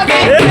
Important.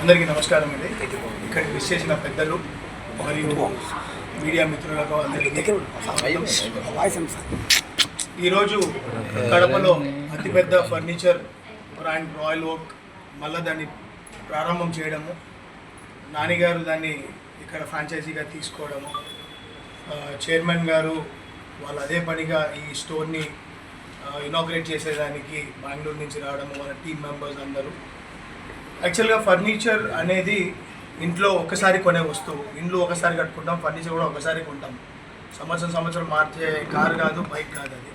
అందరికీ నమస్కారం అండి. ఇక్కడికి విచ్చేసిన పెద్దలు మరియు మీడియా మిత్రులకు అందరికీ ఈరోజు కడపలో అతిపెద్ద ఫర్నిచర్ బ్రాండ్ రాయల్ ఓక్ మళ్ళీ దాన్ని ప్రారంభం చేయడము, నానిగారు దాన్ని ఇక్కడ ఫ్రాంచైజీగా తీసుకోవడము, చైర్మన్ గారు వాళ్ళు అదే పనిగా ఈ స్టోర్ని ఇనాగ్రేట్ చేసేదానికి బెంగళూరు నుంచి రావడము, వాళ్ళ టీమ్ మెంబర్స్ అందరూ. యాక్చువల్గా ఫర్నిచర్ అనేది ఇంట్లో ఒకసారి కొనే వస్తువు. ఇండ్లు ఒకసారి కట్టుకుంటాం, ఫర్నిచర్ కూడా ఒకసారి కొంటాం. సంవత్సరం మార్చే కార్ కాదు, బైక్ కాదు అది.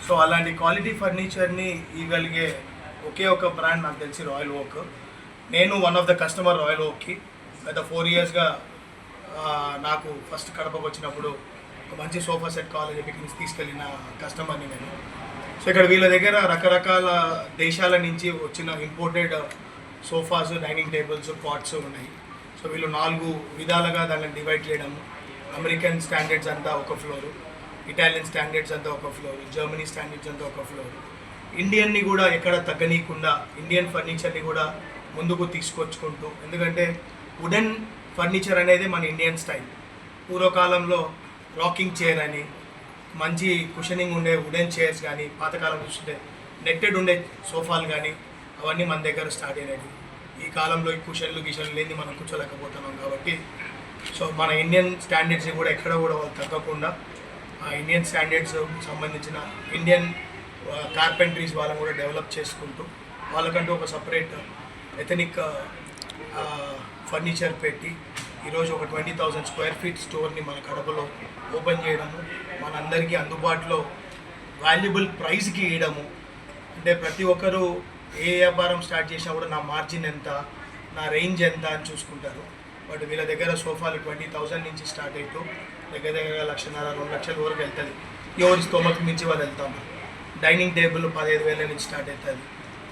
సో అలాంటి క్వాలిటీ ఫర్నిచర్ని ఇవ్వగలిగే ఒకే ఒక బ్రాండ్ నాకు తెలిసి రాయల్ ఓక్. నేను one of the customer Royal ఓక్కి. గత 4 yearsగా నాకు ఫస్ట్ కడపకు వచ్చినప్పుడు ఒక మంచి సోఫా సెట్ కావాలని చెప్పి ఇక్కడి నుంచి తీసుకెళ్ళిన కస్టమర్ని నేను. సో ఇక్కడ వీళ్ళ దగ్గర రకరకాల దేశాల నుంచి వచ్చిన imported sofas, dining tables, pots ఉన్నాయి. సో వీళ్ళు 4 విధాలుగా దాన్ని డివైడ్ చేయడము. అమెరికన్ స్టాండర్డ్స్ అంతా ఒక ఫ్లోరు, ఇటాలియన్ స్టాండర్డ్స్ అంతా ఒక ఫ్లోర్, జర్మనీ స్టాండర్డ్స్ అంతా ఒక ఫ్లోర్. ఇండియన్ని కూడా ఎక్కడ తగ్గనీయకుండా ఇండియన్ ఫర్నిచర్ని కూడా ముందుకు తీసుకొచ్చుకుంటూ, ఎందుకంటే వుడెన్ ఫర్నిచర్ అనేది మన ఇండియన్ స్టైల్. పూర్వకాలంలో రాకింగ్ చైర్ అని, మంచి కుషనింగ్ ఉండే వుడెన్ చైర్స్ కానీ, పాతకాలం చూస్తుంటే నెట్టెడ్ ఉండే సోఫాలు కానీ అవన్నీ మన దగ్గర స్టార్ట్ అయినవి. ఈ కాలంలో ఈ కుషన్లు లేని మనం కూర్చోలేకపోతున్నాం కాబట్టి సో మన ఇండియన్ స్టాండర్డ్స్ కూడా ఎక్కడ కూడా వాళ్ళు తగ్గకుండా ఆ ఇండియన్ స్టాండర్డ్స్ సంబంధించిన ఇండియన్ కార్పెంటరీస్ వాళ్ళని కూడా డెవలప్ చేసుకుంటూ వాళ్ళకంటూ ఒక సపరేట్ ఎథనిక్ ఫర్నిచర్ పెట్టి ఈరోజు ఒక 20,000 square feet స్టోర్ని మన కడపలో ఓపెన్ చేయడము, మనందరికీ అందుబాటులో వాల్యుబుల్ ప్రైస్కి ఇవ్వడము. అంటే ప్రతి ఒక్కరూ ఏ వ్యాపారం స్టార్ట్ చేసినా కూడా నా మార్జిన్ ఎంత, నా రేంజ్ ఎంత అని చూసుకుంటారు. బట్ వీళ్ళ దగ్గర సోఫాలు 20,000 నుంచి స్టార్ట్ అవుతూ దగ్గర 1,50,000 2 లక్షల వరకు వెళ్తుంది. ఎవరి స్తోమకు మించి వాళ్ళు వెళ్తాము. డైనింగ్ టేబుల్ 15,000 నుంచి స్టార్ట్ అవుతుంది.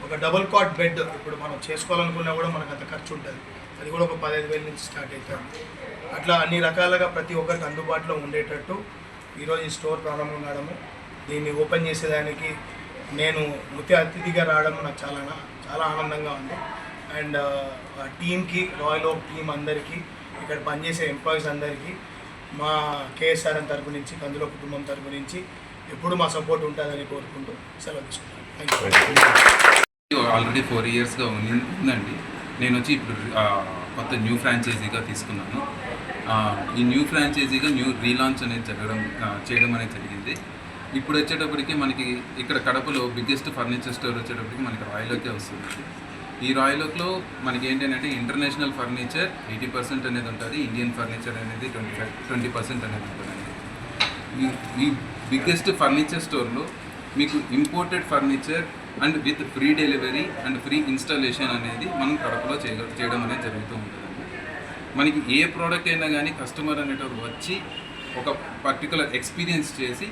ఒక డబుల్ కాట్ బెడ్ ఇప్పుడు మనం చేసుకోవాలనుకున్నా కూడా మనకు అంత ఖర్చు ఉంటుంది, అది కూడా ఒక 15,000 నుంచి స్టార్ట్ అవుతుంది. అట్లా అన్ని రకాలుగా ప్రతి ఒక్కరికి అందుబాటులో ఉండేటట్టు ఈరోజు ఈ స్టోర్ ప్రారంభం కావడము, దీన్ని ఓపెన్ చేసేదానికి నేను ముఖ్య అతిథిగా రావడం నాకు చాలా ఆనందంగా ఉంది. అండ్ టీమ్కి, రాయల్ ఓక్ టీమ్ అందరికీ, ఇక్కడ పనిచేసే ఎంప్లాయీస్ అందరికీ మా కేఎస్ఆర్ఎన్ తరపు నుంచి, కందులో కుటుంబం తరపు నుంచి ఎప్పుడు మా సపోర్ట్ ఉంటుందని కోరుకుంటూ సెలవు తీసుకుంటాను. Thank you. ఆల్రెడీ 4 yearsగా ఉందండి. నేను వచ్చి ఇప్పుడు కొత్త న్యూ ఫ్రాంచైజీగా తీసుకున్నాను. ఈ న్యూ ఫ్రాంచైజీగా న్యూ రీలాంచ్ అనేది చేయడం అనేది జరిగింది. ఇప్పుడు వచ్చేటప్పటికి మనకి ఇక్కడ కడపలో బిగ్గెస్ట్ ఫర్నిచర్ స్టోర్ వచ్చేటప్పటికి మనకి రాయల్ ఓకే వస్తుంది. ఈ రాయల్ ఓక్లో మనకి ఏంటంటే ఇంటర్నేషనల్ ఫర్నిచర్ 80% అనేది ఉంటుంది, ఇండియన్ ఫర్నిచర్ అనేది 20% అనేది ఉంటుందండి. ఈ బిగ్గెస్ట్ ఫర్నిచర్ స్టోర్లో మీకు imported furniture and with free delivery and free installation అనేది మనం కడపలో చేయడం అనేది జరుగుతూ ఉంటుందండి. మనకి ఏ ప్రోడక్ట్ అయినా కానీ కస్టమర్ అనేటప్పుడు వచ్చి ఒక పర్టికులర్ ఎక్స్పీరియన్స్ చేసి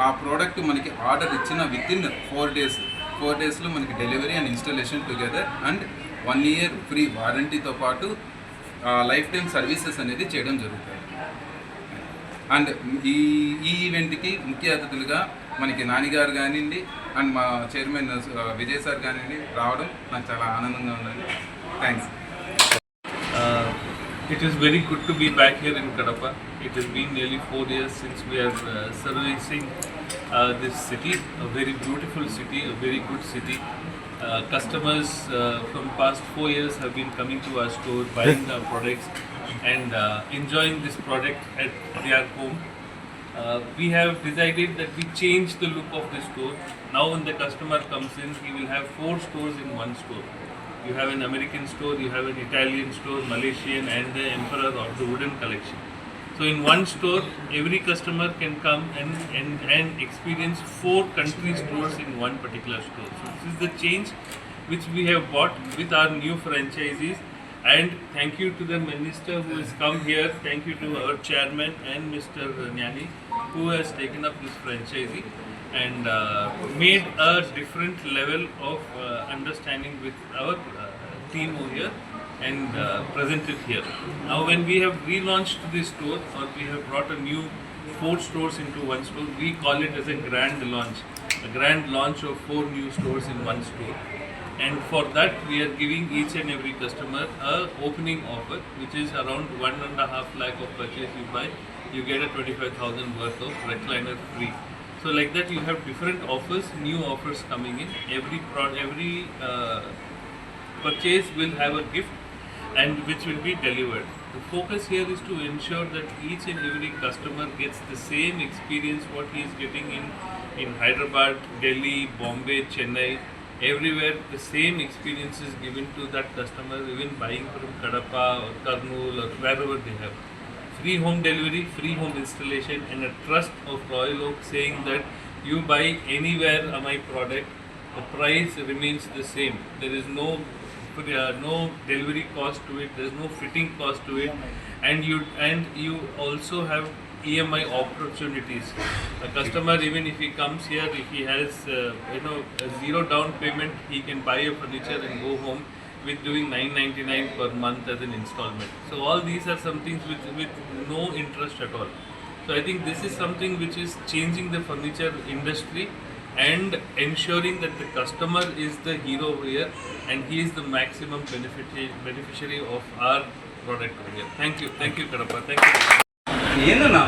ఆ ప్రోడక్ట్ మనకి ఆర్డర్ ఇచ్చిన వితిన్ 4 daysలో మనకి delivery and installation together and 1 year free వారంటీతో పాటు లైఫ్ టైం సర్వీసెస్ అనేది చేయడం జరుగుతుంది. అండ్ ఈ ఈవెంట్కి ముఖ్య అతిథులుగా మనకి నానిగారు కానివ్వండి అండ్ మా చైర్మన్ విజయ్ సార్ కానివ్వండి రావడం నాకు చాలా ఆనందంగా ఉందండి. Thanks. It is very good to be back here in Kadapa. It has been nearly 4 years since we are servicing this city, a very beautiful city, a very good city. Customers from past 4 years have been coming to our store, buying our products and enjoying this product at their home. We have decided that we change the look of the store. Now when the customer comes in, he will have 4 stores in one store. You have an American store, you have an Italian store, Malaysian, and the Emperor of the Wooden collection. So in one store, every customer can come and experience 4 country stores in one particular store. So this is the change which we have brought with our new franchisees. And thank you to the minister who has come here. Thank you to our chairman and Mr. Nyani who has taken up this franchisee and made a different level of understanding with our team over here and presented here. Now when we have relaunched this store or we have brought a new 4 stores into one store, we call it as a grand launch of 4 new stores in one store. And for that we are giving each and every customer a opening offer which is around 1.5 lakh of purchase you buy, you get a 25,000 worth of recliner free. So like that you have different offers, new offers coming in. Every purchase will have a gift and which will be delivered. The focus here is to ensure that each and every customer gets the same experience what he is getting in Hyderabad, Delhi, Bombay, Chennai. Everywhere the same experience is given to that customer, even buying from Kadapa or Kurnool or wherever they have. Free home delivery, free home installation, and a trust of Royal Oak saying that you buy anywhere my product, the price remains the same. There is no delivery cost to it, there is no fitting cost to it, and you also have EMI opportunities. A customer, even if he comes here, if he has a 0 down payment, he can buy a furniture and go home with doing 999 per month as an installment. So all these are some things with no interest at all. So I think this is something which is changing the furniture industry and ensuring that the customer is the hero here and he is the maximum beneficiary of our product over here. Thank you Kadapa. Thank you. ఏందన్నా